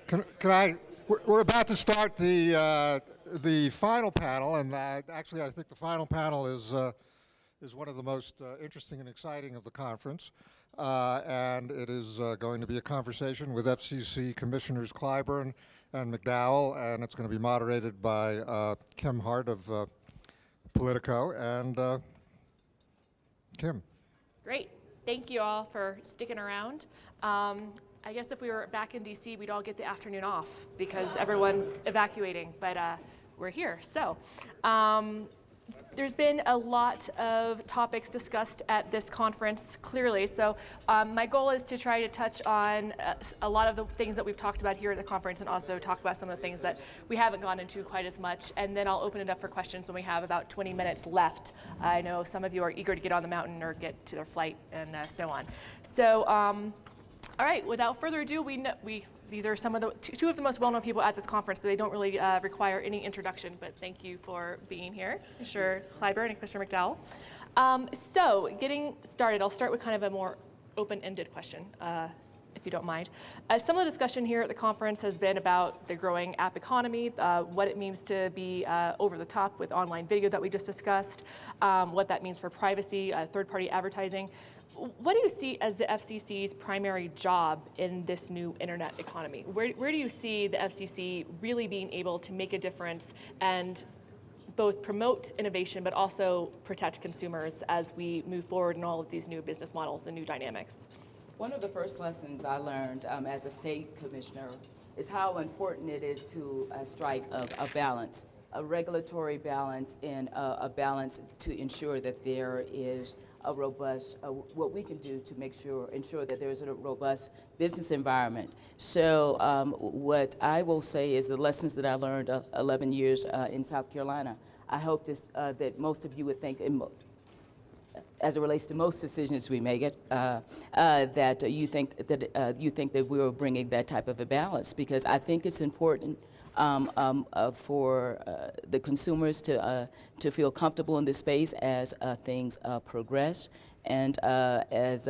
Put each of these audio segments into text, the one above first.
Can I? We're about to start the final panel, and actually, I think the final panel is one of the most interesting and exciting of the conference, and it is going to be a conversation with FCC Commissioners Clyburn and McDowell, and it's going to be moderated by Kim Hart of Politico, and Kim. Great. Thank you all for sticking around. I guess if we were back in DC, we'd all get the afternoon off because everyone's evacuating, but we're here. So there's been a lot of topics discussed at this conference, clearly. So my goal is to try to touch on a lot of the things that we've talked about here at the conference and also talk about some of the things that we haven't gone into quite as much. And then I'll open it up for questions when we have about 20 minutes left. I know some of you are eager to get on the mountain or get to their flight and so on. So, all right, without further ado, these are some of the two of the most well-known people at this conference, but they don't really require any introduction, but thank you for being here, Commissioner Clyburn and Commissioner McDowell. So getting started, I'll start with kind of a more open-ended question, if you don't mind. Some of the discussion here at the conference has been about the growing app economy, what it means to be over the top with online video that we just discussed, what that means for privacy, third-party advertising. What do you see as the FCC's primary job in this new internet economy? Where do you see the FCC really being able to make a difference and both promote innovation but also protect consumers as we move forward in all of these new business models and new dynamics? One of the first lessons I learned as a state commissioner is how important it is to strike a balance, a regulatory balance and a balance to ensure that there is a robust, what we can do to ensure that there is a robust business environment. So what I will say is the lessons that I learned 11 years in South Carolina, I hope that most of you would think, as it relates to most decisions we make, that you think that we were bringing that type of a balance, because I think it's important for the consumers to feel comfortable in this space as things progress, and as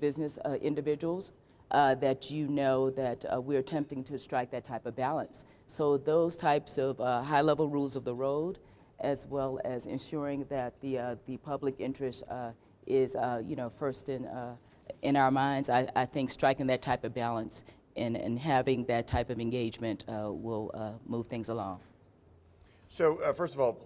business individuals, that you know that we're attempting to strike that type of balance. So those types of high-level rules of the road, as well as ensuring that the public interest is first in our minds, I think striking that type of balance and having that type of engagement will move things along. So first of all,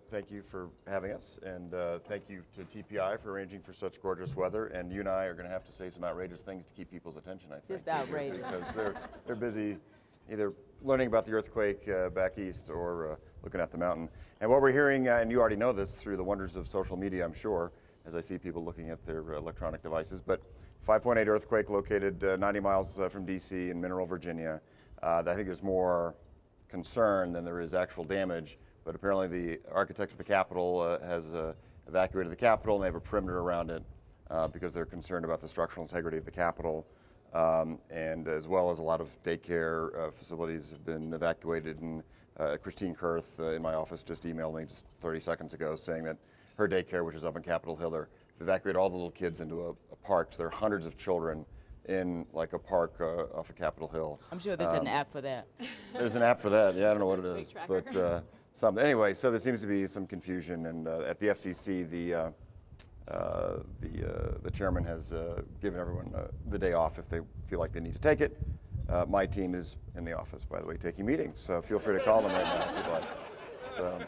thank you for having us, and thank you to TPI for arranging for such gorgeous weather. And you and I are going to have to say some outrageous things to keep people's attention, I think. Just outrageous. Because they're busy either learning about the earthquake back east or looking at the mountain. And what we're hearing, and you already know this through the wonders of social media, I'm sure, as I see people looking at their electronic devices, but 5.8 earthquake located 90 miles from DC in Mineral, Virginia. I think there's more concern than there is actual damage, but apparently the architect of the Capitol has evacuated the Capitol, and they have a perimeter around it because they're concerned about the structural integrity of the Capitol, and as well as a lot of daycare facilities have been evacuated. And Christine Kurth in my office just emailed me just 30 seconds ago saying that her daycare, which is up in Capitol Hill, they've evacuated all the little kids into a park. So there are hundreds of children in like a park off of Capitol Hill. I'm sure there's an app for that. There's an app for that. Yeah, I don't know what it is, but something. Anyway, so there seems to be some confusion, and at the FCC, the chairman has given everyone the day off if they feel like they need to take it. My team is in the office, by the way, taking meetings, so feel free to call them right now if you'd like. So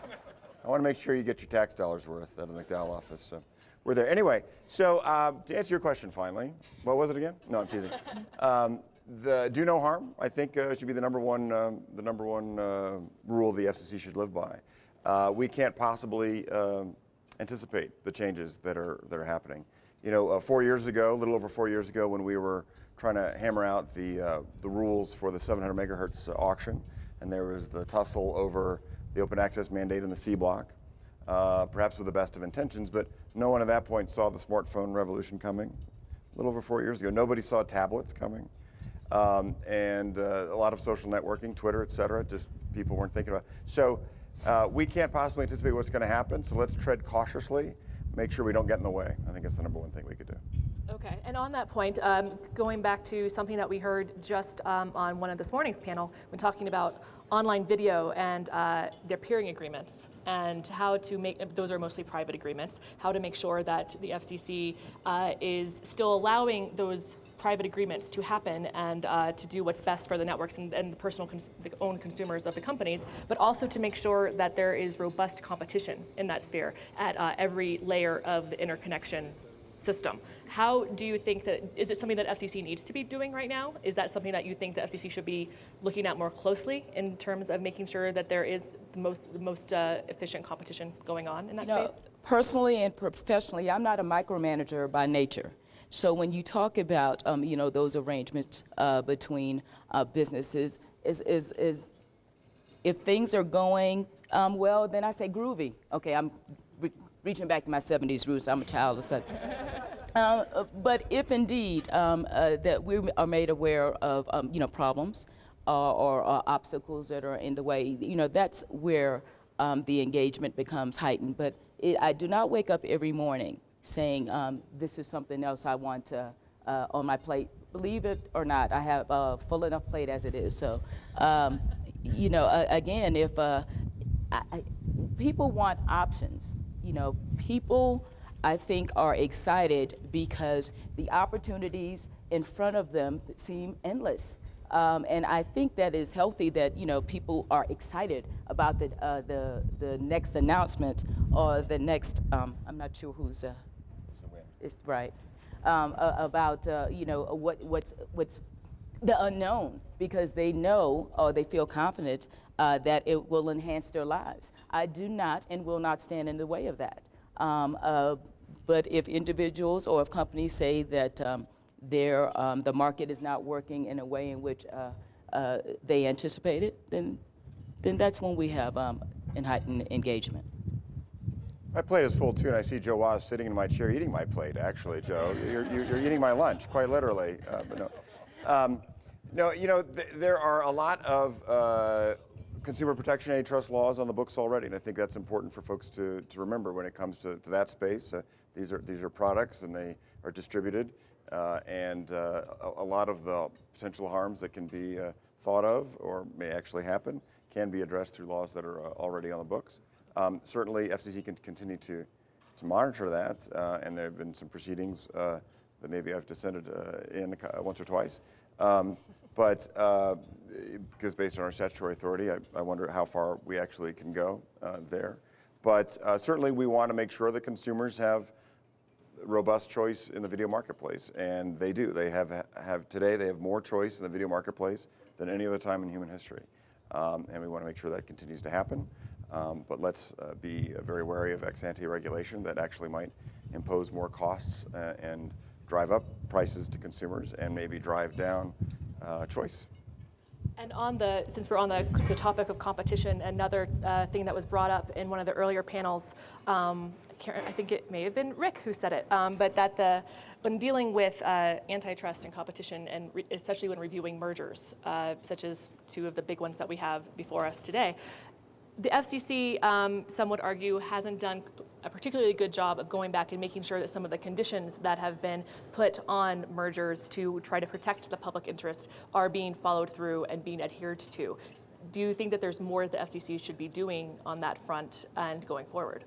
I want to make sure you get your tax dollars worth out of the McDowell office. So we're there. Anyway, so to answer your question finally, what was it again? No, I'm teasing. The do no harm, I think, should be the number one rule the FCC should live by. We can't possibly anticipate the changes that are happening. You know, 4 years ago, a little over 4 years ago, when we were trying to hammer out the rules for the 700 megahertz auction, and there was the tussle over the open access mandate in the C block, perhaps with the best of intentions, but no one at that point saw the smartphone revolution coming. A little over 4 years ago, nobody saw tablets coming, and a lot of social networking, Twitter, et cetera, just people weren't thinking about it. So we can't possibly anticipate what's going to happen, so let's tread cautiously, make sure we don't get in the way. I think that's the number one thing we could do. Okay, and on that point, going back to something that we heard just on one of this morning's panel, when talking about online video and their peering agreements, and how to make, those are mostly private agreements, how to make sure that the FCC is still allowing those private agreements to happen and to do what's best for the networks and the personal the own consumers of the companies, but also to make sure that there is robust competition in that sphere at every layer of the interconnection system. How do you think that, is it something that FCC needs to be doing right now? Is that something that you think the FCC should be looking at more closely in terms of making sure that there is the most efficient competition going on in that space? Personally and professionally, I'm not a micromanager by nature. So when you talk about those arrangements between businesses, is if things are going well, then I say groovy. Okay, I'm reaching back to my 70s roots. I'm a child of such. But if indeed that we are made aware of problems or obstacles that are in the way, that's where the engagement becomes heightened. But I do not wake up every morning saying this is something else I want on my plate. Believe it or not, I have a full enough plate as it is. So, again, if people want options, people, I think, are excited because the opportunities in front of them seem endless. And I think that is healthy that, people are excited about the next announcement or the next, I'm not sure who's, it's right, about, what's the unknown, because they know or they feel confident that it will enhance their lives. I do not and will not stand in the way of that. But if individuals or if companies say that the market is not working in a way in which they anticipated, then that's when we have heightened engagement. My plate is full too, and I see Joe Waz sitting in my chair eating my plate. Actually, Joe, you're eating my lunch, quite literally. But no, there are a lot of consumer protection antitrust laws on the books already, and I think that's important for folks to remember when it comes to that space. These are products, and they are distributed, and a lot of the potential harms that can be thought of or may actually happen can be addressed through laws that are already on the books. Certainly, FCC can continue to monitor that, and there have been some proceedings that maybe I've dissented in once or twice. But because based on our statutory authority, I wonder how far we actually can go there. But certainly we want to make sure that consumers have robust choice in the video marketplace, and they do. They have today, they have more choice in the video marketplace than any other time in human history. And we want to make sure that continues to happen. But let's be very wary of ex-ante regulation that actually might impose more costs and drive up prices to consumers and maybe drive down choice. And since we're on the topic of competition, another thing that was brought up in one of the earlier panels, I think it may have been Rick who said it, but that when dealing with antitrust and competition, and especially when reviewing mergers, such as two of the big ones that we have before us today, the FCC, some would argue, hasn't done a particularly good job of going back and making sure that some of the conditions that have been put on mergers to try to protect the public interest are being followed through and being adhered to. Do you think that there's more the FCC should be doing on that front and going forward?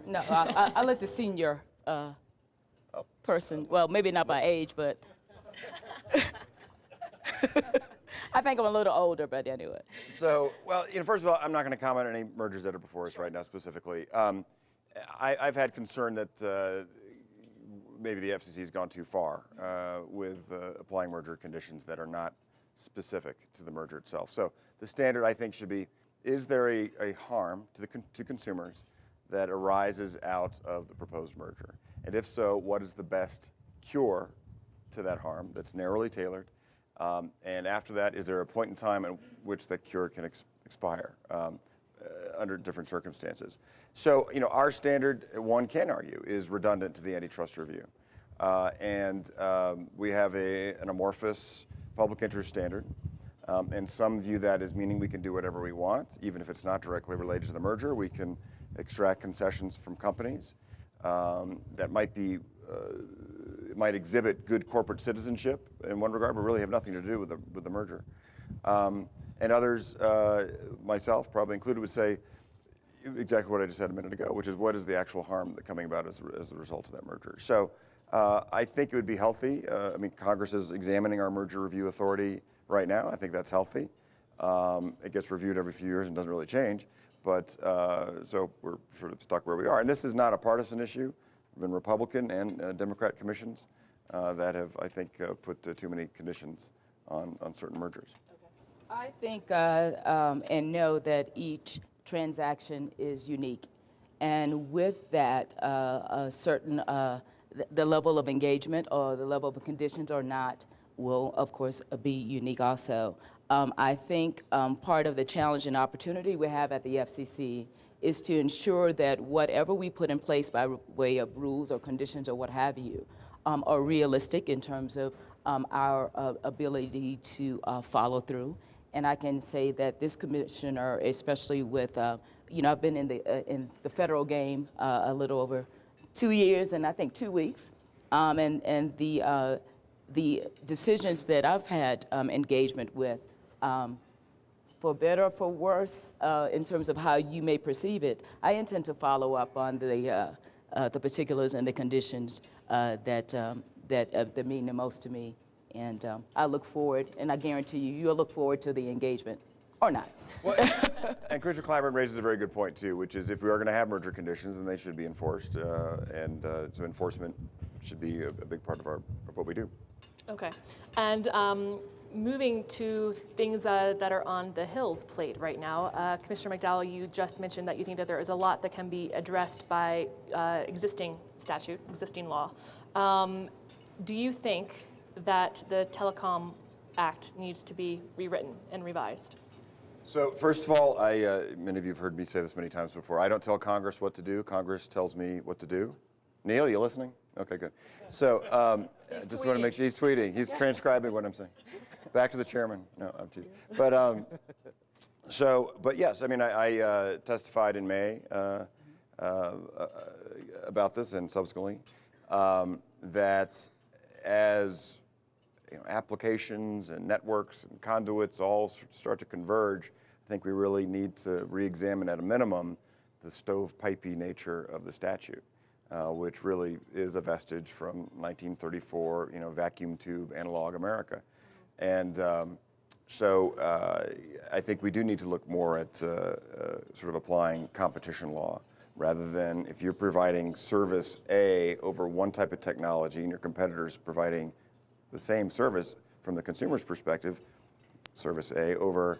No, I'll let the senior person, well, maybe not by age, but I think I'm a little older, but anyway. So, well, first of all, I'm not going to comment on any mergers that are before us right now specifically. I've had concern that maybe the FCC has gone too far with applying merger conditions that are not specific to the merger itself. So the standard, I think, should be, is there a harm to consumers that arises out of the proposed merger? And if so, what is the best cure to that harm that's narrowly tailored? And after that, is there a point in time in which that cure can expire under different circumstances? So, our standard, one can argue, is redundant to the antitrust review. And we have an amorphous public interest standard. And some view that as meaning we can do whatever we want, even if it's not directly related to the merger. We can extract concessions from companies that might be might exhibit good corporate citizenship in one regard, but really have nothing to do with the merger. And others, myself probably included, would say exactly what I just said a minute ago, which is what is the actual harm that coming about as a result of that merger. So I think it would be healthy. I mean, Congress is examining our merger review authority right now. I think that's healthy. It gets reviewed every few years and doesn't really change. But so we're sort of stuck where we are. And this is not a partisan issue. There have been Republican and Democrat commissions that have, I think, put too many conditions on certain mergers. I think and know that each transaction is unique. And with that, a certain, the level of engagement or the level of conditions or not will, of course, be unique also. I think part of the challenge and opportunity we have at the FCC is to ensure that whatever we put in place by way of rules or conditions or what have you are realistic in terms of our ability to follow through. And I can say that this commissioner, especially with, I've been in the federal game a little over 2 years and I think 2 weeks, and the decisions that I've had engagement with, for better or for worse, in terms of how you may perceive it, I intend to follow up on the particulars and the conditions that mean the most to me. And I look forward, and I guarantee you'll look forward to the engagement, or not. Well, and Commissioner Clyburn raises a very good point, too, which is if we are going to have merger conditions, then they should be enforced. So enforcement should be a big part of what we do. Okay. And moving to things that are on the Hill's plate right now, Commissioner McDowell, you just mentioned that you think that there is a lot that can be addressed by existing statute, existing law. Do you think that the Telecom Act needs to be rewritten and revised? So first of all, many of you have heard me say this many times before. I don't tell Congress what to do. Congress tells me what to do. Neil, you listening? Okay, good. So just want to make sure he's tweeting. He's transcribing what I'm saying. Back to the chairman. No, I'm teasing. But but yes, I mean, I testified in May about this and subsequently that as applications and networks and conduits all start to converge, I think we really need to re-examine at a minimum the stovepipey nature of the statute, which really is a vestige from 1934, vacuum tube analog America. And so I think we do need to look more at sort of applying competition law rather than if you're providing service A over one type of technology and your competitor's providing the same service from the consumer's perspective, service A over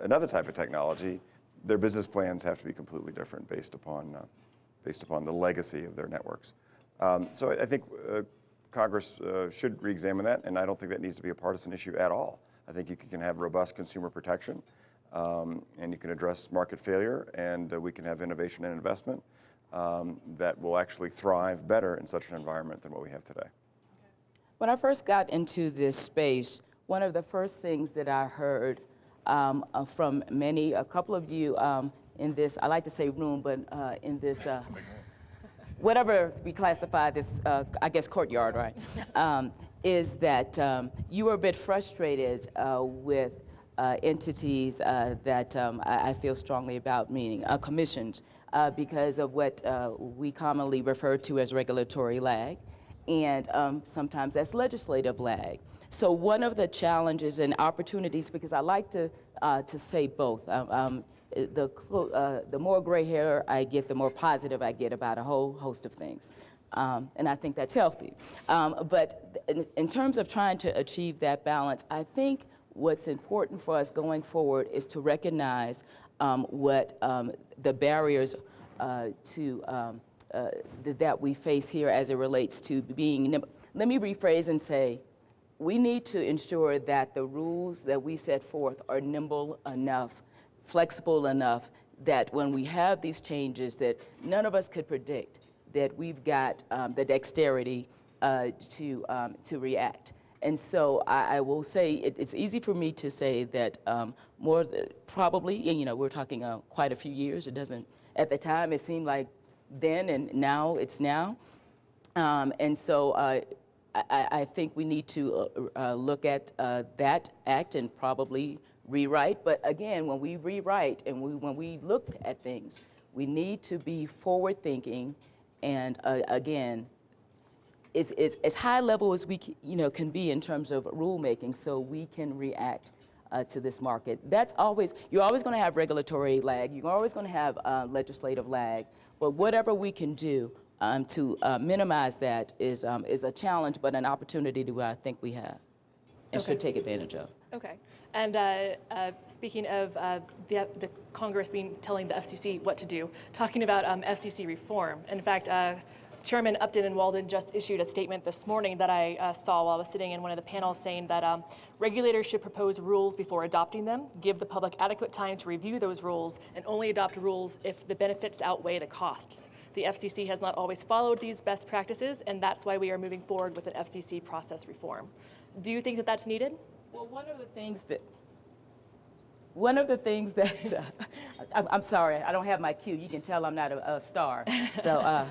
another type of technology, their business plans have to be completely different based upon the legacy of their networks. So I think Congress should re-examine that, and I don't think that needs to be a partisan issue at all. I think you can have robust consumer protection, and you can address market failure, and we can have innovation and investment that will actually thrive better in such an environment than what we have today. When I first got into this space, one of the first things that I heard from a couple of you in this, I like to say room, but in this, whatever we classify this, I guess courtyard, right, is that you were a bit frustrated with entities that I feel strongly about, meaning commissions, because of what we commonly refer to as regulatory lag. And sometimes that's legislative lag. So one of the challenges and opportunities, because I like to say both, the more gray hair I get, the more positive I get about a whole host of things. And I think that's healthy. But in terms of trying to achieve that balance, I think what's important for us going forward is to recognize what the barriers that we face here as it relates to being nimble. Let me rephrase and say, we need to ensure that the rules that we set forth are nimble enough, flexible enough, that when we have these changes that none of us could predict, that we've got the dexterity to react. And so I will say it's easy for me to say that probably, we're talking quite a few years. It doesn't, at the time it seemed like then and now it's now. And so I think we need to look at that act and probably rewrite. But again, when we rewrite and when we look at things, we need to be forward-thinking and, again, is as high level as we can be in terms of rulemaking, so we can react to this market. You're always going to have regulatory lag. You're always going to have legislative lag. But whatever we can do to minimize that is a challenge, but an opportunity that I think we have and should take advantage of. Okay. And speaking of the Congress telling the FCC what to do, talking about FCC reform. In fact, Chairman Upton and Walden just issued a statement this morning that I saw while I was sitting in one of the panels saying that regulators should propose rules before adopting them, give the public adequate time to review those rules, and only adopt rules if the benefits outweigh the costs. The FCC has not always followed these best practices, and that's why we are moving forward with an FCC process reform. Do you think that that's needed? Well, one of the things that I'm sorry, I don't have my cue. You can tell I'm not a star. So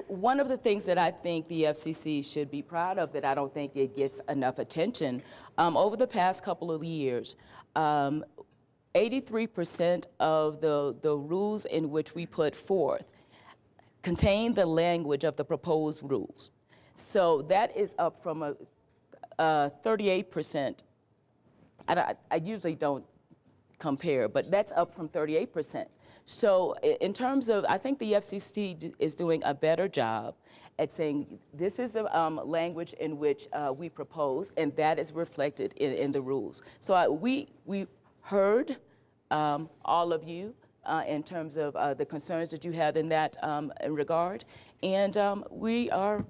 one of the things that I think the FCC should be proud of that I don't think it gets enough attention, over the past couple of years, 83% of the rules in which we put forth contain the language of the proposed rules. So that is up from a 38%. I usually don't compare, but that's up from 38%. So in terms of, I think the FCC is doing a better job at saying this is the language in which we propose, and that is reflected in the rules. So we heard all of you in terms of the concerns that you had in that regard, and we are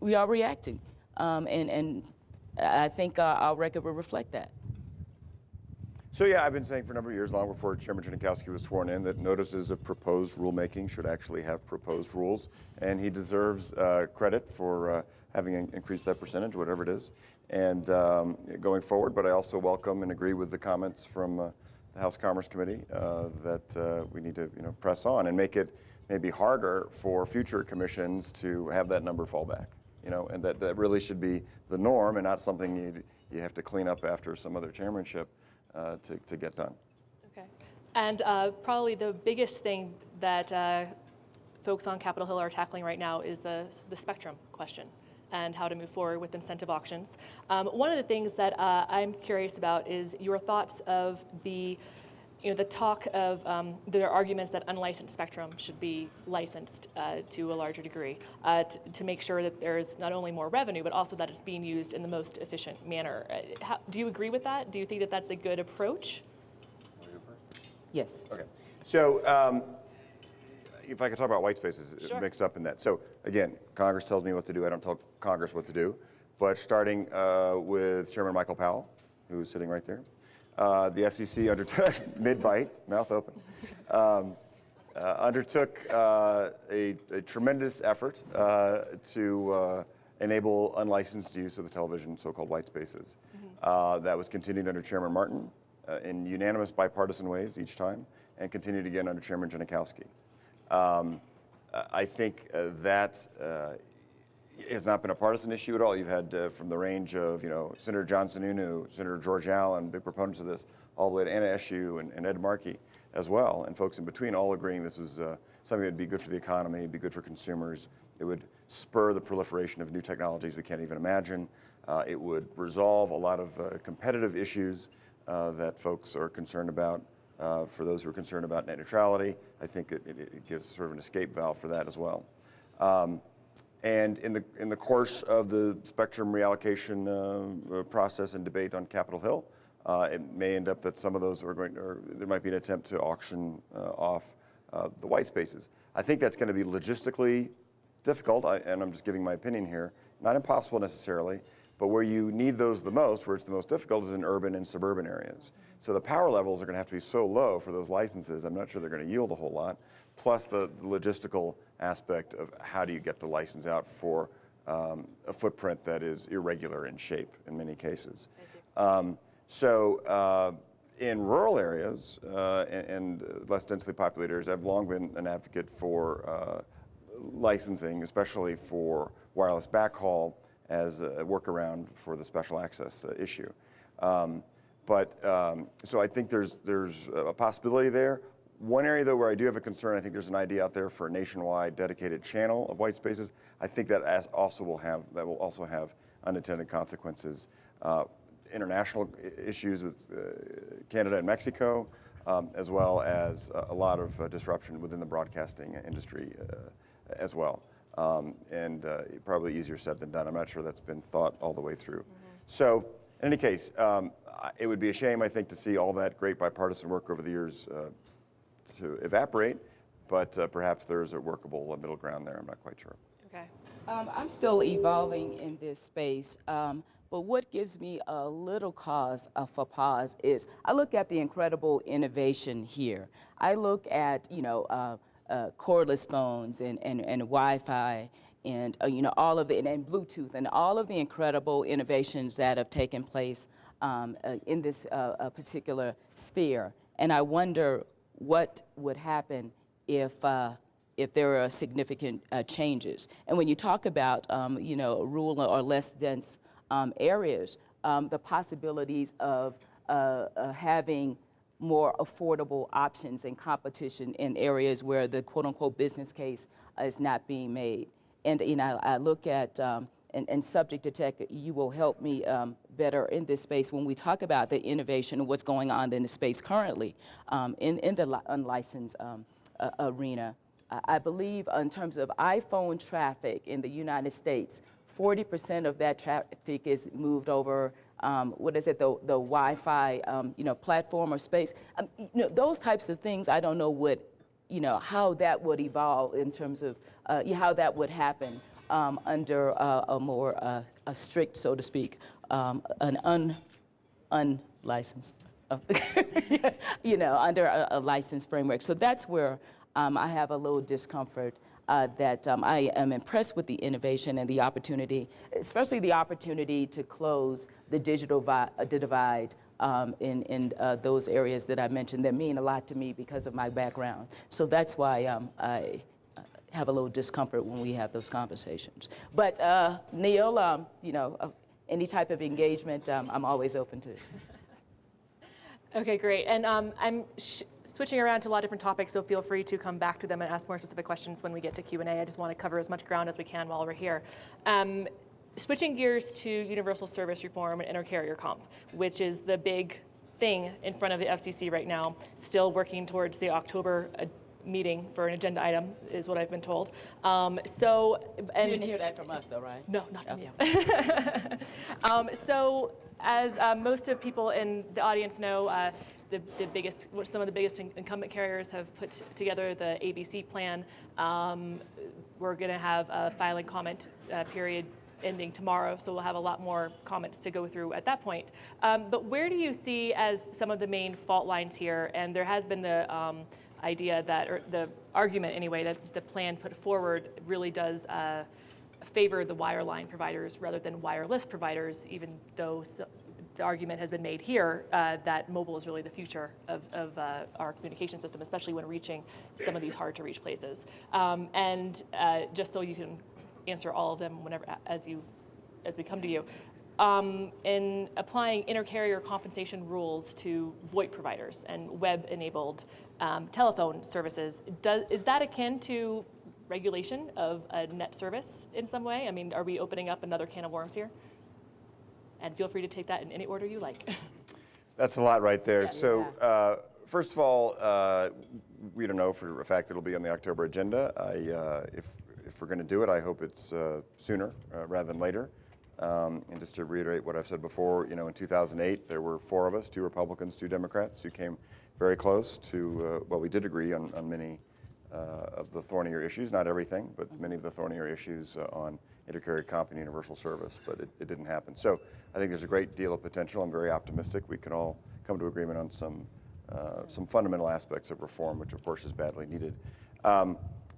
reacting, and I think our record will reflect that. So yeah, I've been saying for a number of years, long before Chairman Janikowski was sworn in, that notices of proposed rulemaking should actually have proposed rules, and he deserves credit for having increased that percentage, whatever it is, and going forward. But I also welcome and agree with the comments from the House Commerce Committee that we need to press on and make it maybe harder for future commissions to have that number fall back. And that really should be the norm and not something you have to clean up after some other chairmanship to get done. Okay. And probably the biggest thing that folks on Capitol Hill are tackling right now is the spectrum question and how to move forward with incentive auctions. One of the things that I'm curious about is your thoughts of the talk of there are arguments that unlicensed spectrum should be licensed to a larger degree to make sure that there's not only more revenue, but also that it's being used in the most efficient manner. Do you agree with that? Do you think that that's a good approach? Yes. Okay. So if I could talk about white spaces Sure. mixed up in that. So again, Congress tells me what to do. I don't tell Congress what to do. But starting with Chairman Michael Powell, who's sitting right there, the FCC undertook, mid-bite, mouth open, undertook a tremendous effort to enable unlicensed use of the television, so-called white spaces. That was continued under Chairman Martin in unanimous bipartisan ways each time, and continued again under Chairman Janikowski. I think that has not been a partisan issue at all. You've had from the range of Senator John Sununu, Senator George Allen, big proponents of this, all the way to Anna Eshoo and Ed Markey as well, and folks in between all agreeing this was something that would be good for the economy, it'd be good for consumers. It would spur the proliferation of new technologies we can't even imagine. It would resolve a lot of competitive issues that folks are concerned about. For those who are concerned about net neutrality, I think it gives sort of an escape valve for that as well. And in the course of the spectrum reallocation process and debate on Capitol Hill, it may end up that some of those there might be an attempt to auction off the white spaces. I think that's going to be logistically difficult, and I'm just giving my opinion here. Not impossible necessarily, but where you need those the most, where it's the most difficult, is in urban and suburban areas. So the power levels are going to have to be so low for those licenses, I'm not sure they're going to yield a whole lot, plus the logistical aspect of how do you get the license out for a footprint that is irregular in shape in many cases. So in rural areas and less densely populated areas, I've long been an advocate for licensing, especially for wireless backhaul, as a workaround for the special access issue. So I think there's a possibility there. One area, though, where I do have a concern, I think there's an idea out there for a nationwide dedicated channel of white spaces. I think that will also have unintended consequences. International issues with Canada and Mexico, as well as a lot of disruption within the broadcasting industry as well. Probably easier said than done. I'm not sure that's been thought all the way through. So in any case, it would be a shame, I think, to see all that great bipartisan work over the years to evaporate, but perhaps there's a workable middle ground there. I'm not quite sure. Okay. I'm still evolving in this space, but what gives me a little cause for pause is I look at the incredible innovation here. I look at, cordless phones and Wi-Fi and, all of and Bluetooth and all of the incredible innovations that have taken place in this particular sphere. And I wonder what would happen if there are significant changes. And when you talk about, rural or less dense areas, the possibilities of having more affordable options and competition in areas where the quote-unquote business case is not being made. And I look at, and subject to tech, you will help me better in this space when we talk about the innovation and what's going on in the space currently in the unlicensed arena. I believe in terms of iPhone traffic in the United States, 40% of that traffic is moved over, the Wi-Fi, platform or space. Those types of things, I don't know how that would evolve in terms of how that would happen under a more a strict, so to speak, an unlicensed, under a licensed framework. So that's where I have a little discomfort that I am impressed with the innovation and the opportunity, especially the opportunity to close the digital divide in those areas that I mentioned that mean a lot to me because of my background. So that's why I have a little discomfort when we have those conversations. But Neil, any type of engagement, I'm always open to. Okay, great. And I'm switching around to a lot of different topics, so feel free to come back to them and ask more specific questions when we get to Q&A. I just want to cover as much ground as we can while we're here. Switching gears to universal service reform and intercarrier comp, which is the big thing in front of the FCC right now, still working towards the October meeting for an agenda item, is what I've been told. You didn't hear that from us, though, right? No, not from you. So, as most of people in the audience know, some of the biggest incumbent carriers have put together the ABC plan. We're going to have a filing comment period ending tomorrow, so we'll have a lot more comments to go through at that point. But where do you see as some of the main fault lines here? And there has been the idea that, or the argument anyway, that the plan put forward really does favor the wireline providers rather than wireless providers, even though the argument has been made here that mobile is really the future of our communication system, especially when reaching some of these hard to reach places. Just so you can answer all of them whenever as we come to you. In applying intercarrier compensation rules to VoIP providers and web-enabled telephone services, is that akin to regulation of a net service in some way? I mean, are we opening up another can of worms here? And feel free to take that in any order you like. That's a lot right there. Yeah, so first of all, we don't know for a fact it'll be on the October agenda. If we're going to do it, I hope it's sooner rather than later. And just to reiterate what I've said before, in 2008, there were 4 of us, 2 Republicans, 2 Democrats, who came very close to, we did agree on many of the thornier issues, not everything, but many of the thornier issues on intercarrier comp and universal service, but it didn't happen. So I think there's a great deal of potential. I'm very optimistic we can all come to agreement on some fundamental aspects of reform, which of course is badly needed.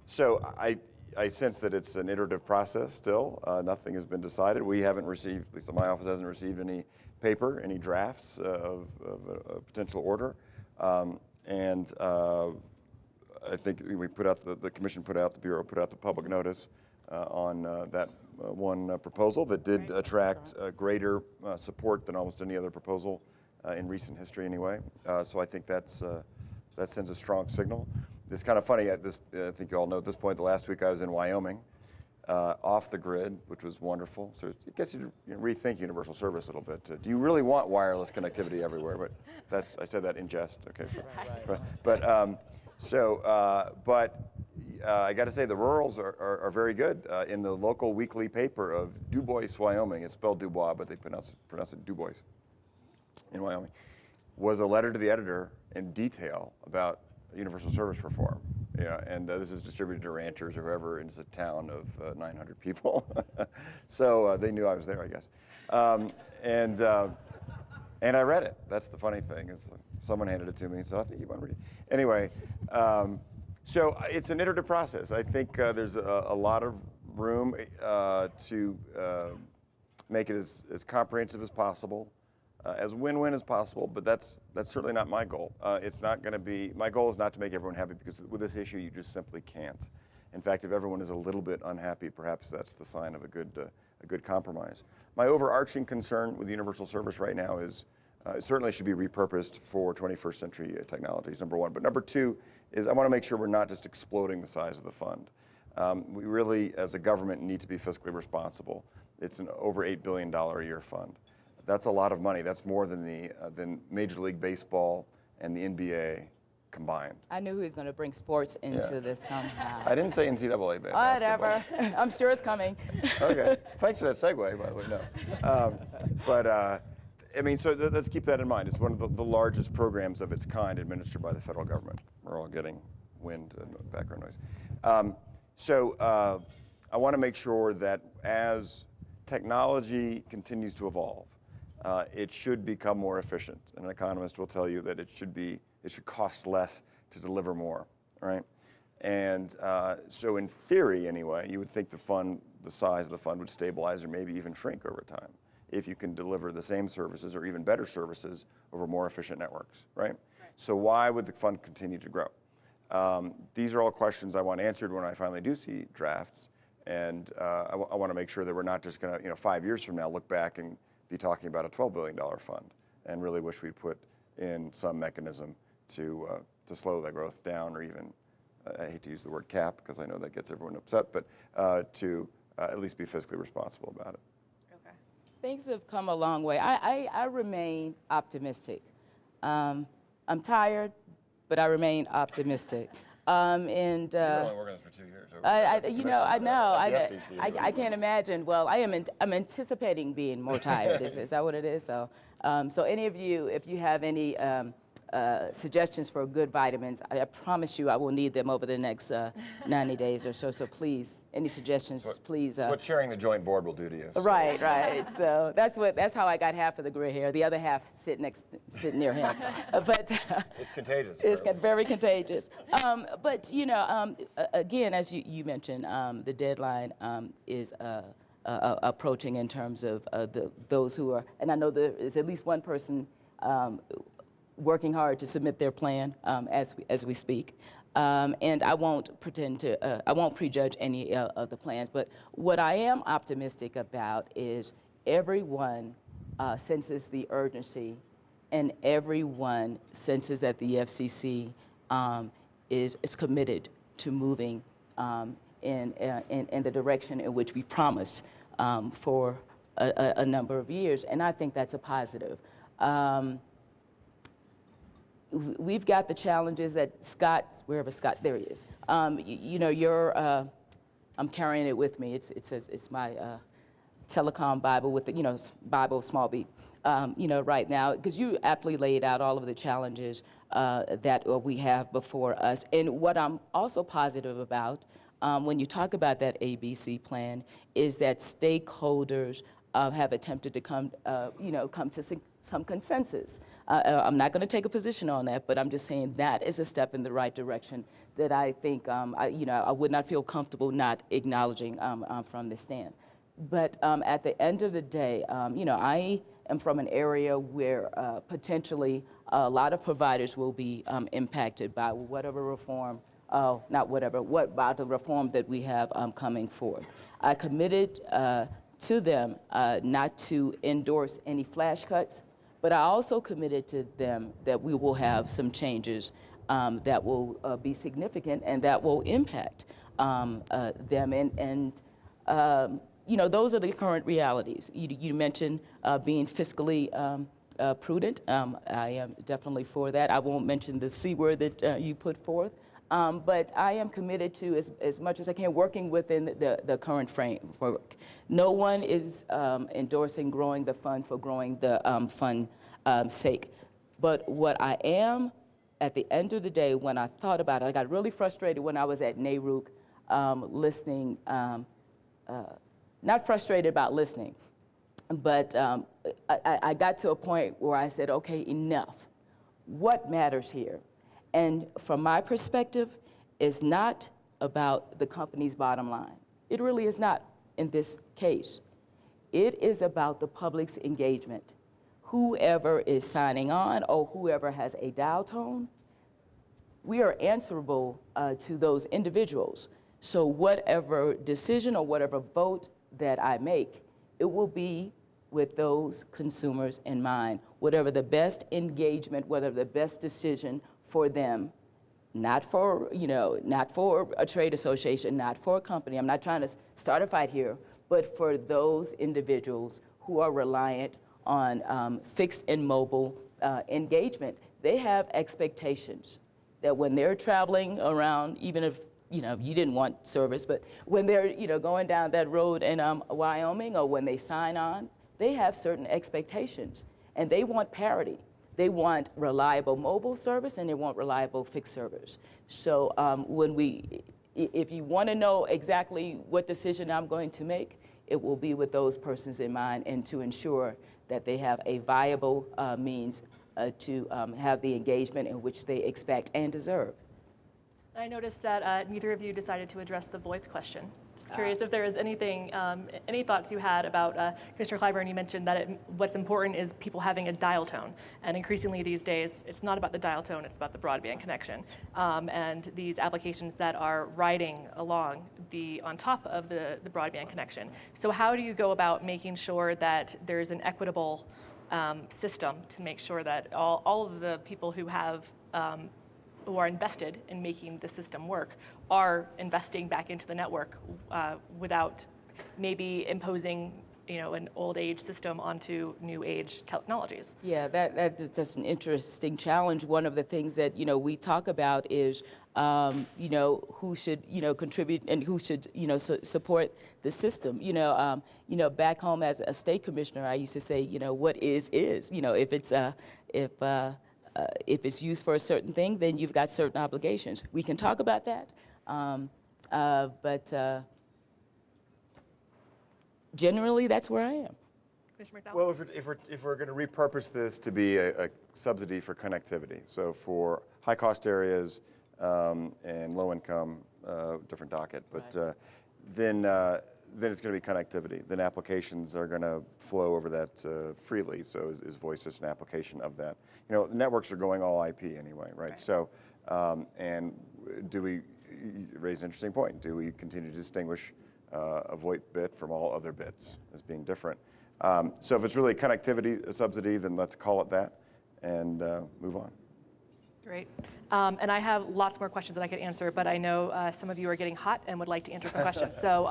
So I sense that it's an iterative process still. Nothing has been decided. We haven't received, at least my office hasn't received any paper, any drafts of a potential order. I think we put out, the commission put out, the Bureau put out the public notice on that one proposal that did attract greater support than almost any other proposal in recent history anyway. So I think that sends a strong signal. It's kind of funny, I think you all know at this point, the last week I was in Wyoming, off the grid, which was wonderful. So it gets you to rethink universal service a little bit. Do you really want wireless connectivity everywhere? But I said that in jest, okay. But I got to say the rurals are very good. In the local weekly paper of Dubois, Wyoming, it's spelled Dubois, but they pronounce it Dubois in Wyoming, was a letter to the editor in detail about universal service reform. And this is distributed to ranchers or whoever, and it's a town of 900 people. So they knew I was there, I guess. And I read it. That's the funny thing, is someone handed it to me, so I think you want to read it. Anyway, so it's an iterative process. I think there's a lot of room to make it as comprehensive as possible, as win-win as possible, but that's certainly not my goal. It's not going to be, my goal is not to make everyone happy, because with this issue you just simply can't. In fact, if everyone is a little bit unhappy, perhaps that's the sign of a good compromise. My overarching concern with universal service right now is it certainly should be repurposed for 21st century technologies, number one. But number two is I want to make sure we're not just exploding the size of the fund. We really, as a government, need to be fiscally responsible. It's an over $8 billion a year fund. That's a lot of money. That's more than Major League Baseball and the NBA combined. I knew he was going to bring sports into this somehow. I didn't say NCAA basketball. Whatever. I'm sure it's coming. Okay. Thanks for that segue, by the way. No. I mean, so let's keep that in mind. It's one of the largest programs of its kind administered by the federal government. We're all getting wind and background noise. So I want to make sure that as technology continues to evolve, it should become more efficient. An economist will tell you that it should cost less to deliver more, right? And so in theory, anyway, you would think the size of the fund would stabilize or maybe even shrink over time if you can deliver the same services or even better services over more efficient networks, right? So why would the fund continue to grow? These are all questions I want answered when I finally do see drafts. And I want to make sure that we're not just going to, 5 years from now, look back and be talking about a $12 billion fund, and really wish we'd put in some mechanism to slow that growth down, or even, I hate to use the word cap because I know that gets everyone upset, but to at least be fiscally responsible about it. Okay. Things have come a long way. I remain optimistic. I'm tired, but I remain optimistic. You've been only working on this for 2 years. I know. I can't imagine. Well, I'm anticipating being more tired. Is that what it is? So any of you, if you have any suggestions for good vitamins, I promise you I will need them over the next 90 days or so. So please, any suggestions, please. What chairing the joint board will do to you. So. Right. So that's how I got half of the gray hair. The other half sitting near him. But it's contagious. It's very contagious. But again, as you mentioned, the deadline is approaching in terms of those who are, and I know there is at least one person working hard to submit their plan as we speak. And I won't I won't prejudge any of the plans, but what I am optimistic about is everyone senses the urgency, and everyone senses that the FCC is committed to moving in the direction in which we promised for a number of years, and I think that's a positive. We've got the challenges that wherever Scott, there he is. I'm carrying it with me. It's my telecom Bible with the, Bible small b, right now, because you aptly laid out all of the challenges that we have before us. And what I'm also positive about when you talk about that ABC plan is that stakeholders have attempted to come to some consensus. I'm not going to take a position on that, but I'm just saying that is a step in the right direction that I think I would not feel comfortable not acknowledging from this stand. But at the end of the day, I am from an area where potentially a lot of providers will be impacted by whatever reform what about the reform that we have coming forth. I committed to them not to endorse any flash cuts, but I also committed to them that we will have some changes that will be significant and that will impact them. Those are the current realities. You mentioned being fiscally prudent. I am definitely for that. I won't mention the C word that you put forth, but I am committed to, as much as I can, working within the current framework. No one is endorsing growing the fund for growing the fund sake. But what I am, at the end of the day, when I thought about it, I got really frustrated when I was at NARUC listening, not frustrated about listening, but I got to a point where I said, okay, enough. What matters here? And from my perspective, it's not about the company's bottom line. It really is not in this case. It is about the public's engagement. Whoever is signing on or whoever has a dial tone, we are answerable to those individuals. So whatever decision or whatever vote that I make, it will be with those consumers in mind. Whatever the best engagement, whatever the best decision for them, not for a trade association, not for a company. I'm not trying to start a fight here, but for those individuals who are reliant on fixed and mobile engagement. They have expectations that when they're traveling around, even if you didn't want service, but when they're going down that road in Wyoming, or when they sign on, they have certain expectations, and they want parity. They want reliable mobile service, and they want reliable fixed service. So if you want to know exactly what decision I'm going to make, it will be with those persons in mind, and to ensure that they have a viable means to have the engagement in which they expect and deserve. I noticed that neither of you decided to address the VoIP question. Just curious if there is anything, any thoughts you had about, Commissioner Clyburn, you mentioned that what's important is people having a dial tone. And increasingly these days, it's not about the dial tone, it's about the broadband connection. And these applications that are riding along on top of the broadband connection. So how do you go about making sure that there's an equitable system to make sure that all of the people who are invested in making the system work are investing back into the network without maybe imposing an old age system onto new age technologies? Yeah, that's an interesting challenge. One of the things that we talk about is who should contribute and who should support the system. Back home as a state commissioner, I used to say what is. If it's used for a certain thing, then you've got certain obligations. We can talk about that, but generally, that's where I am. Commissioner McDowell? Well, if we're going to repurpose this to be a subsidy for connectivity, so for high-cost areas and low-income, different docket, but Right. Then it's going to be connectivity. Then applications are going to flow over that freely. So is voice just an application of that? Networks are going all IP anyway, right? So, and you raise an interesting point. Do we continue to distinguish a VoIP bit from all other bits as being different? So if it's really connectivity, a subsidy, then let's call it that and move on. Great. And I have lots more questions that I could answer, but I know some of you are getting hot and would like to answer some questions. So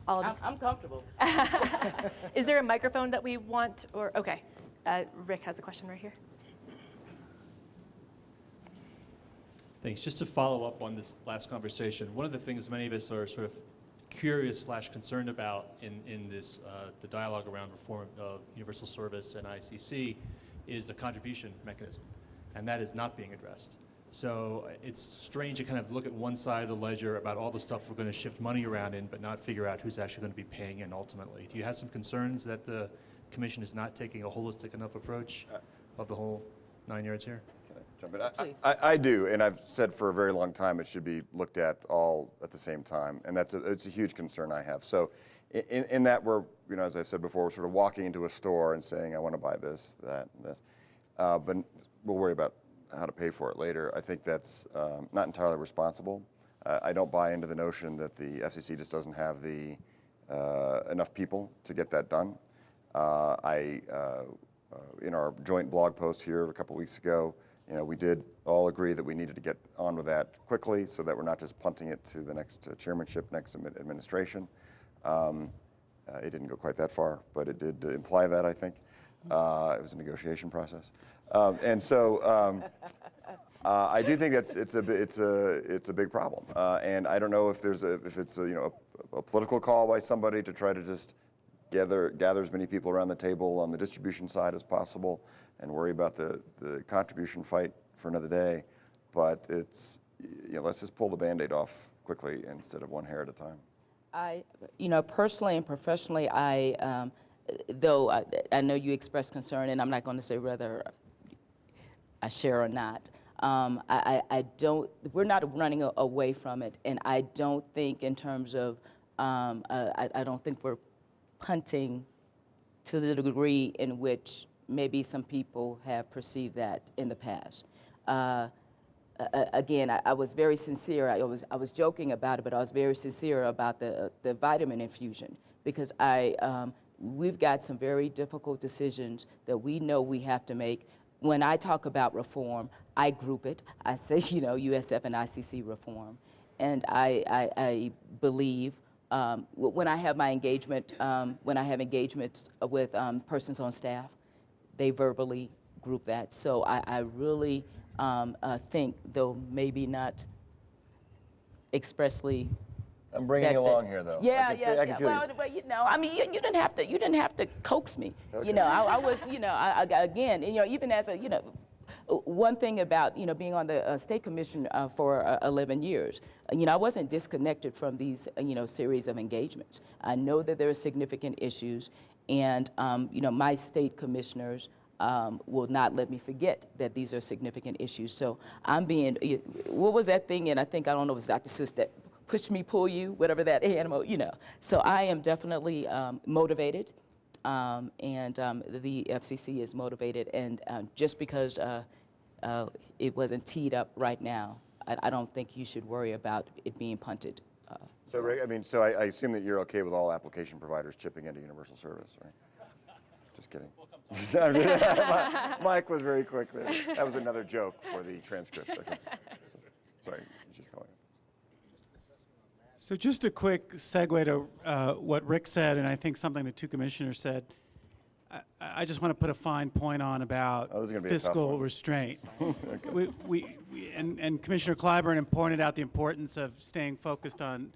I'll just... I'm comfortable. Is there a microphone that we want? Okay. Rick has a question right here. Thanks. Just to follow up on this last conversation, one of the things many of us are sort of curious / concerned about in this the dialogue around reform of universal service and ICC is the contribution mechanism, and that is not being addressed. So it's strange to kind of look at one side of the ledger about all the stuff we're going to shift money around in, but not figure out who's actually going to be paying in ultimately. Do you have some concerns that the Commission is not taking a holistic enough approach of the whole 9 yards here? Can I jump in? Please. I do, and I've said for a very long time it should be looked at all at the same time, and it's a huge concern I have. So in that we're, as I've said before, we're sort of walking into a store and saying, I want to buy this, that, and this, but we'll worry about how to pay for it later, I think that's not entirely responsible. I don't buy into the notion that the FCC just doesn't have the enough people to get that done. In our joint blog post here a couple weeks ago, we did all agree that we needed to get on with that quickly so that we're not just punting it to the next chairmanship, next administration. It didn't go quite that far, but it did imply that, I think. It was a negotiation process. And so I do think it's a big problem. And I don't know if it's a political call by somebody to try to just gather as many people around the table on the distribution side as possible and worry about the contribution fight for another day. But it's, let's just pull the Band-Aid off quickly instead of one hair at a time. Personally and professionally, though I know you expressed concern, and I'm not going to say whether I share or not. I don't. We're not running away from it, and I don't think in terms of. I don't think we're punting to the degree in which maybe some people have perceived that in the past. Again, I was very sincere. I was joking about it, but I was very sincere about the vitamin infusion because we've got some very difficult decisions that we know we have to make. When I talk about reform, I group it. I say, USF and ICC reform, and I believe when I have my engagement, when I have engagements with persons on staff, they verbally group that. So I really think, though maybe not expressly. I'm bringing you along here, though. Yeah, I can feel well, you didn't have to coax me. Okay. I was, again, even as a, one thing about, being on the State Commission for 11 years, I wasn't disconnected from these, series of engagements. I know that there are significant issues, and, my state commissioners will not let me forget that these are significant issues. So I'm being, what was that thing? And I don't know, it was Dr. Seuss that push me, pull you, whatever that animal, So I am definitely motivated. And the FCC is motivated, and just because it wasn't teed up right now, I don't think you should worry about it being punted. So, Ray, I assume that you're okay with all application providers chipping into universal service, right? Just kidding. Mike was very quick there. That was another joke for the transcript. Okay. So, sorry, just calling it. So just a quick segue to what Rick said, and I think something the two commissioners said. I just want to put a fine point on about fiscal restraint. Okay. And Commissioner Clyburn pointed out the importance of staying focused on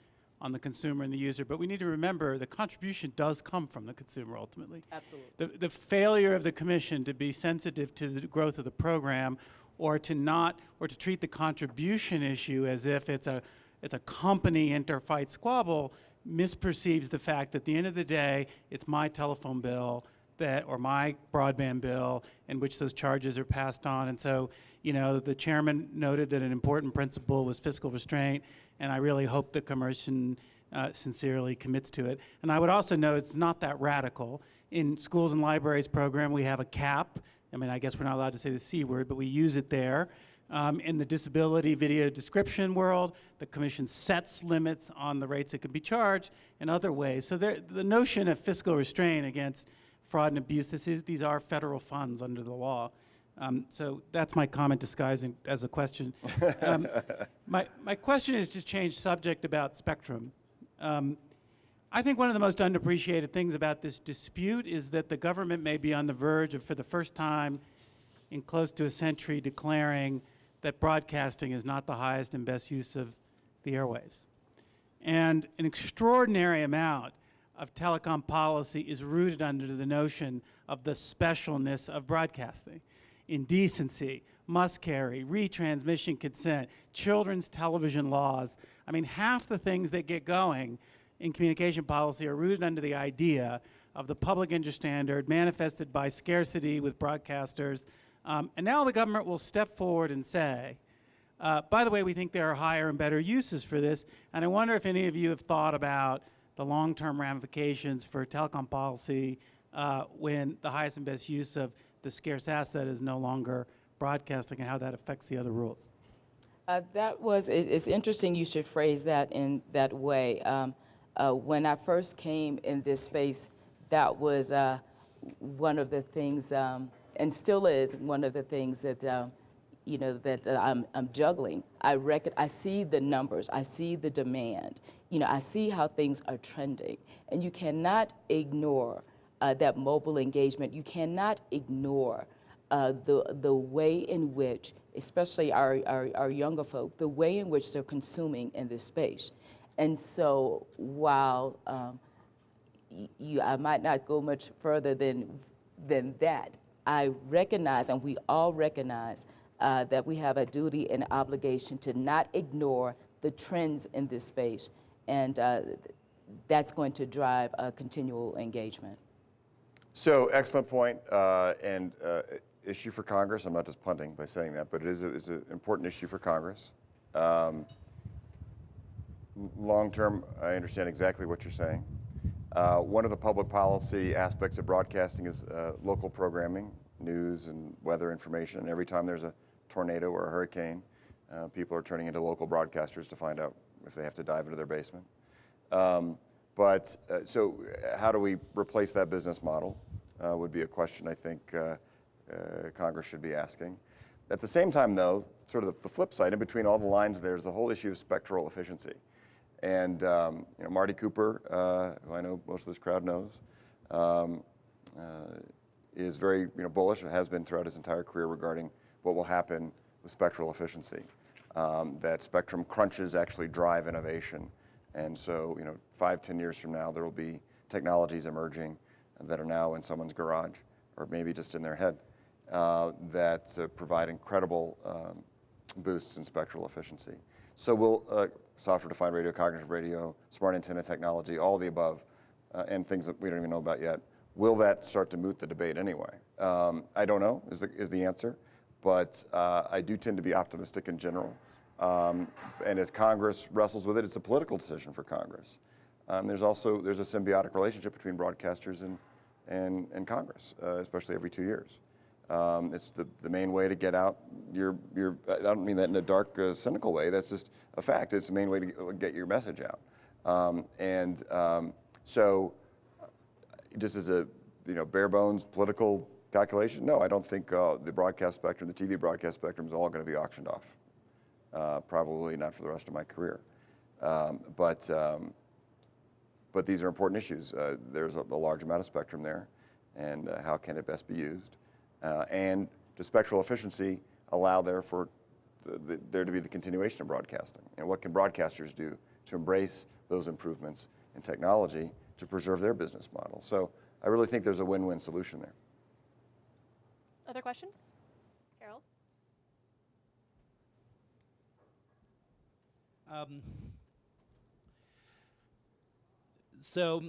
the consumer and the user, but we need to remember the contribution does come from the consumer ultimately. Absolutely. The failure of the commission to be sensitive to the growth of the program, or to treat the contribution issue as if it's a company interfight squabble, misperceives the fact that at the end of the day, it's my telephone bill or my broadband bill in which those charges are passed on. And so, the chairman noted that an important principle was fiscal restraint, and I really hope the commission sincerely commits to it. And I would also note it's not that radical. In schools and libraries program, we have a cap. I guess we're not allowed to say the C word, but we use it there. In the disability video description world, the commission sets limits on the rates that can be charged in other ways. So the notion of fiscal restraint against fraud and abuse, these are federal funds under the law. So that's my comment disguising as a question. My question is to change subject about spectrum. I think one of the most underappreciated things about this dispute is that the government may be on the verge of, for the first time in close to a century, declaring that broadcasting is not the highest and best use of the airwaves. And an extraordinary amount of telecom policy is rooted under the notion of the specialness of broadcasting. Indecency, must carry, retransmission consent, children's television laws. Half the things that get going in communication policy are rooted under the idea of the public interest standard manifested by scarcity with broadcasters. And now the government will step forward and say, by the way, we think there are higher and better uses for this. And I wonder if any of you have thought about the long-term ramifications for telecom policy when the highest and best use of the scarce asset is no longer broadcasting and how that affects the other rules. It's interesting you should phrase that in that way. When I first came in this space, that was one of the things, and still is one of the things that, I'm juggling. I see the numbers, I see the demand, I see how things are trending, and you cannot ignore that mobile engagement. You cannot ignore the way in which, especially our younger folk, the way in which they're consuming in this space. And so while I might not go much further than that, I recognize, and we all recognize, that we have a duty and obligation to not ignore the trends in this space, and that's going to drive a continual engagement. So excellent point, and issue for Congress. I'm not just punting by saying that, but it is an important issue for Congress. Long term, I understand exactly what you're saying. One of the public policy aspects of broadcasting is local programming, news and weather information. And every time there's a tornado or a hurricane, people are turning into local broadcasters to find out if they have to dive into their basement. So how do we replace that business model would be a question I think Congress should be asking. At the same time, though, sort of the flip side, in between all the lines, there's the whole issue of spectral efficiency. And Marty Cooper, who I know most of this crowd knows, is very bullish, and has been throughout his entire career, regarding what will happen with spectral efficiency. That spectrum crunches actually drive innovation. And so, 5-10 years from now, there will be technologies emerging that are now in someone's garage, or maybe just in their head, that provide incredible boosts in spectral efficiency. So we'll software-defined radio, cognitive radio, smart antenna technology, all the above, and things that we don't even know about yet. Will that start to moot the debate anyway? I don't know, is the answer, but I do tend to be optimistic in general. And as Congress wrestles with it, it's a political decision for Congress. There's a symbiotic relationship between broadcasters and Congress, especially every 2 years. It's the main way to get out I don't mean that in a dark, cynical way. That's just a fact. It's the main way to get your message out. So just as a bare bones political calculation, no, I don't think the broadcast spectrum, the TV broadcast spectrum, is all going to be auctioned off. Probably not for the rest of my career. But these are important issues. There's a large amount of spectrum there, and how can it best be used? And does spectral efficiency allow there to be the continuation of broadcasting? And what can broadcasters do to embrace those improvements in technology to preserve their business model? So I really think there's a win-win solution there. Other questions? Harold? So,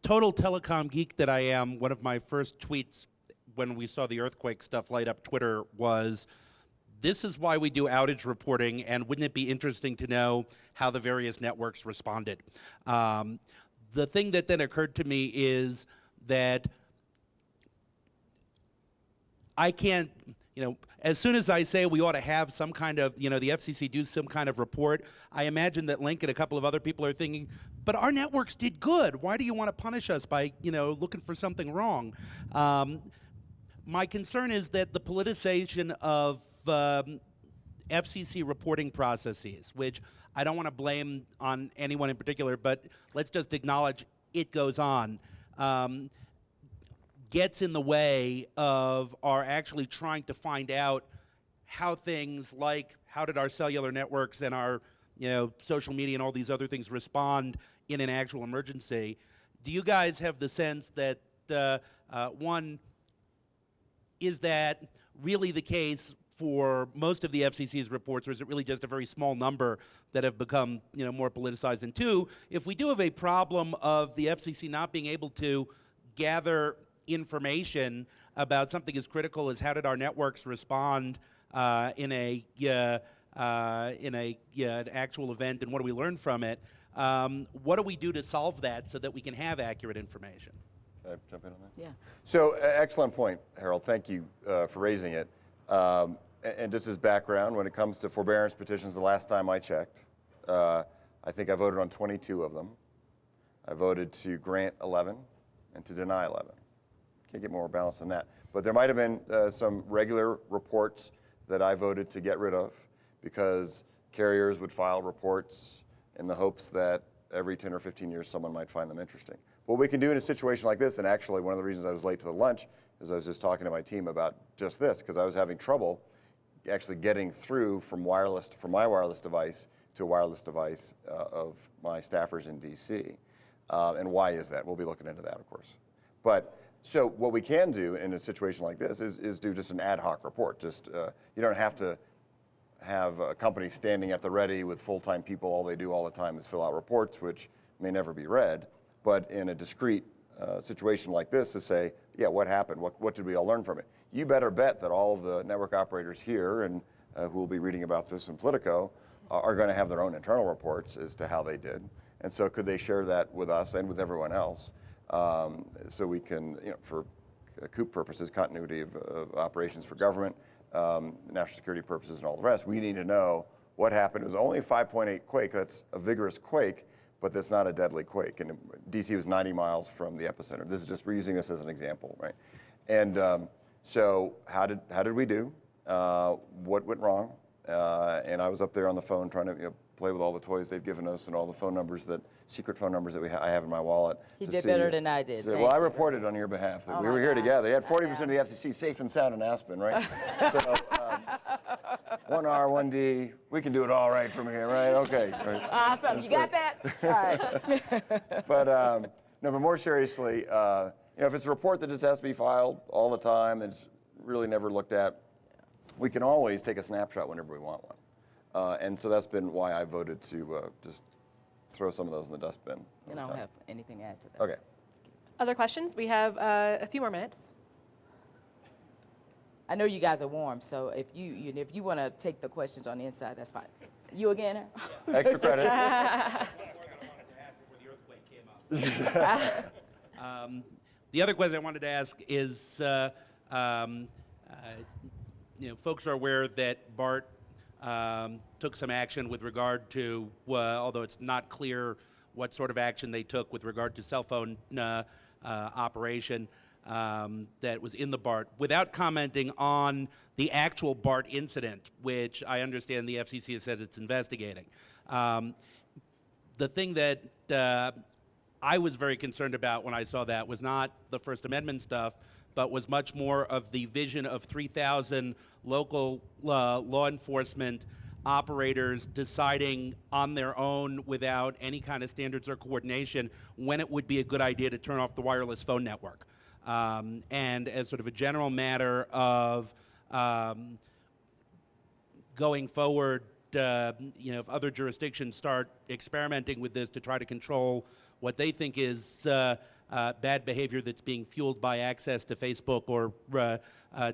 total telecom geek that I am, one of my first tweets when we saw the earthquake stuff light up Twitter was, this is why we do outage reporting, and wouldn't it be interesting to know how the various networks responded? The thing that then occurred to me is that I can't, as soon as I say we ought to have some kind of, the FCC do some kind of report, I imagine that Link and a couple of other people are thinking, but our networks did good. Why do you want to punish us by, looking for something wrong? My concern is that the politicization of FCC reporting processes, which I don't want to blame on anyone in particular, but let's just acknowledge it goes on, gets in the way of our actually trying to find out how things like how did our cellular networks and our social media and all these other things respond in an actual emergency. Do you guys have the sense that, one, is that really the case for most of the FCC's reports, or is it really just a very small number that have become more politicized? And two, if we do have a problem of the FCC not being able to gather information about something as critical as how did our networks respond in an actual event, and what do we learn from it, what do we do to solve that so that we can have accurate information? Can I jump in on that? Yeah. So excellent point, Harold. Thank you for raising it. And just as background, when it comes to forbearance petitions, the last time I checked, I think I voted on 22 of them. I voted to grant 11 and to deny 11. Can't get more balanced than that. But there might have been some regular reports that I voted to get rid of because carriers would file reports in the hopes that every 10 or 15 years someone might find them interesting. What we can do in a situation like this, and actually one of the reasons I was late to the lunch is I was just talking to my team about just this because I was having trouble actually getting through from my wireless device to a wireless device of my staffers in DC. And why is that? We'll be looking into that, of course. But so what we can do in a situation like this is do just an ad hoc report. Just you don't have to have a company standing at the ready with full-time people. All they do all the time is fill out reports, which may never be read. But in a discrete situation like this, to say, yeah, what happened? What did we all learn from it? You better bet that all of the network operators here and who will be reading about this in Politico are going to have their own internal reports as to how they did. And so could they share that with us and with everyone else so we can, for COOP purposes, continuity of operations for government, national security purposes and all the rest, we need to know what happened. It was only a 5.8 quake. That's a vigorous quake, but that's not a deadly quake. And DC was 90 miles from the epicenter. This is just, we're using this as an example, right? And so how did we do? What went wrong? And I was up there on the phone trying to play with all the toys they've given us and all the phone numbers secret phone numbers that I have in my wallet. He did better than I did. So, well, I reported on your behalf that we were here together. You had 40% of the FCC safe and sound in Aspen, right? So 1R, 1D, we can do it all right from here, right? Okay. Right. Awesome, you got that? All right. But no, but more seriously, if it's a report that just has to be filed all the time and it's really never looked at, we can always take a snapshot whenever we want one. And so that's been why I voted to just throw some of those in the dustbin. And I don't have anything to add to that. Okay. Other questions? We have a few more minutes. I know you guys are warm, so if you want to take the questions on the inside, that's fine. You again? Extra credit. The other question I wanted to ask is, folks are aware that BART took some action with regard to, although it's not clear what sort of action they took with regard to cell phone operation that was in the BART, without commenting on the actual BART incident, which I understand the FCC has said it's investigating. The thing that I was very concerned about when I saw that was not the First Amendment stuff, but was much more of the vision of 3,000 local law enforcement operators deciding on their own without any kind of standards or coordination when it would be a good idea to turn off the wireless phone network. And as sort of a general matter of going forward, if other jurisdictions start experimenting with this to try to control what they think is bad behavior that's being fueled by access to Facebook or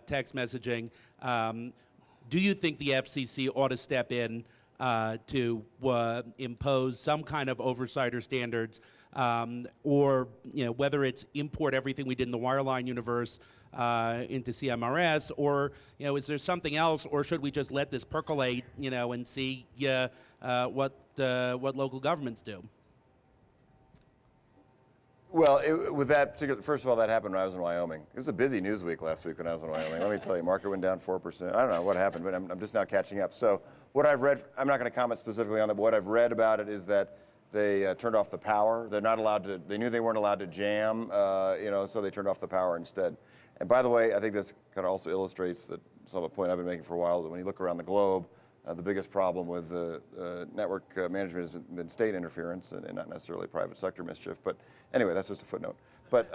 text messaging, do you think the FCC ought to step in to impose some kind of oversight or standards, or whether it's import everything we did in the wireline universe into CMRS, or is there something else, or should we just let this percolate, and see what local governments do? Well, with that particular, first of all, that happened when I was in Wyoming. It was a busy news week last week when I was in Wyoming. Let me tell you, market went down 4%. I don't know what happened, but I'm just now catching up. So what I've read, I'm not going to comment specifically on it, but what I've read about it is that they turned off the power. They're not allowed to, they knew they weren't allowed to jam, so they turned off the power instead. And by the way, I think this kind of also illustrates that some of the point I've been making for a while, that when you look around the globe, the biggest problem with network management has been state interference and not necessarily private sector mischief. But anyway, that's just a footnote. But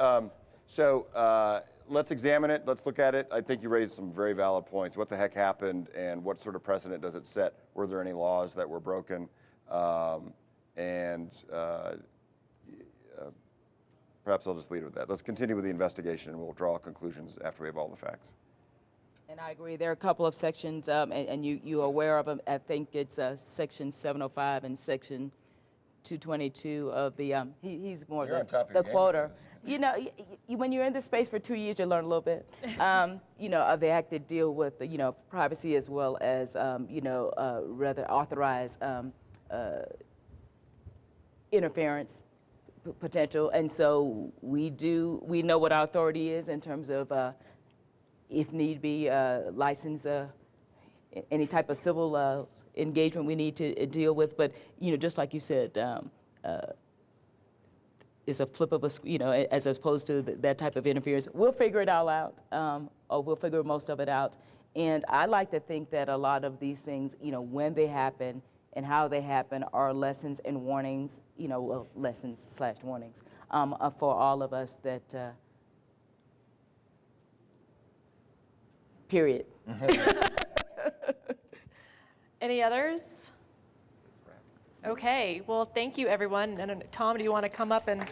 let's examine it. Let's look at it. I think you raised some very valid points. What the heck happened and what sort of precedent does it set? Were there any laws that were broken? Perhaps I'll just leave it with that. Let's continue with the investigation and we'll draw conclusions after we have all the facts. And I agree. There are a couple of sections, and you're aware of them. I think it's Section 705 and Section 222 of the, he's more You're on the, top of the your game, quota. guys. You know, when you're in this space for 2 years, you learn a little bit. You know, of the act to deal with, you know, privacy as well as, you know, rather authorized interference potential. And so we know what our authority is in terms of, if need be, license, any type of civil engagement we need to deal with. But, you know, just like you said, it's a flip of a, you know, as opposed to that type of interference. We'll figure it all out, or we'll figure most of it out. And I like to think that a lot of these things, you know, when they happen and how they happen are lessons and warnings, you know, well, lessons/warnings for all of us that, period. Any others? Okay, well, thank you, everyone. And Tom, do you want to come up and